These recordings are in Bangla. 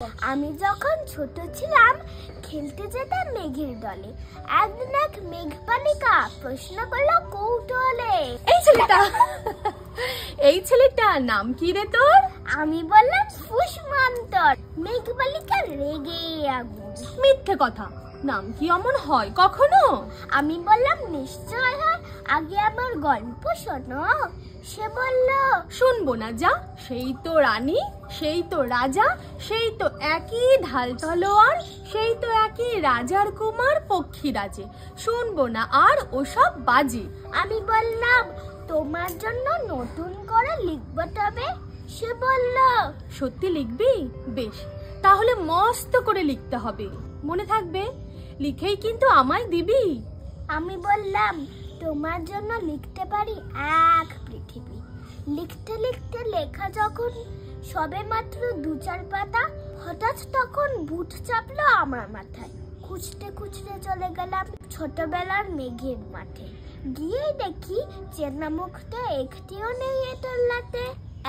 আমি যখন ছোট ছিলাম খেলতে যেতাম মেঘের দলে। একদিন এক মেঘবালিকা প্রশ্ন করলো কৌতূহলে, এই ছেলেটা নাম কি রে তোর? আমি বললাম ফুসমন্তর। মেঘবালিকা রেগে আগুন। মিথ্যে কথা, নাম কি অমন হয় কখনো? আমি বললাম নিশ্চয় হয়, আগে আমার গল্প শোনো। সে বলল শুনবো না, যা। সেই তো রানী, সেই তো রাজা, সেই তো একই ঢাল তলোয়ার, সেই তো একই রাজার কুমার পক্ষীরাজে। শুনবো না আর ওসব বাজে। আমি বললাম তোমার জন্য নতুন করে লিখবো তবে। সে বলল সত্যি লিখবি? বেশ, তাহলে মস্ত করে লিখতে হবে, মনে থাকবে। লিখেই কিন্তু আমায় দিবি। আমি বললাম তোমার জন্য লিখতে পারি এক পৃথিবী। লিখতে লিখতে লেখা যখন সবে মাত্র 2-4 পাতা, হঠাৎ তখন ভূত চাপলো আমার মাথায়। খুঁজতে খুঁজতে চলে গেলাম ছোটবেলার মেঘের মাঠে। গিয়ে দেখি চেনা মুখ তো একটিও নেই এ তোল্লাতে।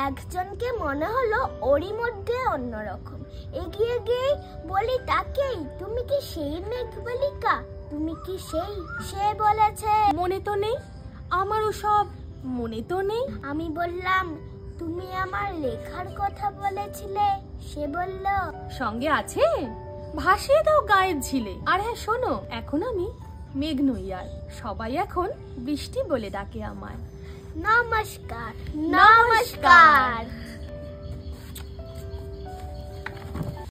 একজনকে মনে হলো ওরই মধ্যে অন্যরকম। এগিয়ে গিয়ে বলি তাকেই, তুমি কি সেই মেঘবালিকা? তুমি কি সেই? সে বলেছে মনে তো নেই, আমারও সব মনে তো নেই। আমি বললাম তুমি আমার লেখার কথা বলেছিলে। সে বলল সঙ্গে আছে, ভাসিয়ে দাও গায়ের ঝিলে। আর হ্যাঁ শোনো, এখন আমি মেঘ নই আর, সবাই এখন বৃষ্টি বলে ডাকে আমায়। নমস্কার। নমস্কার।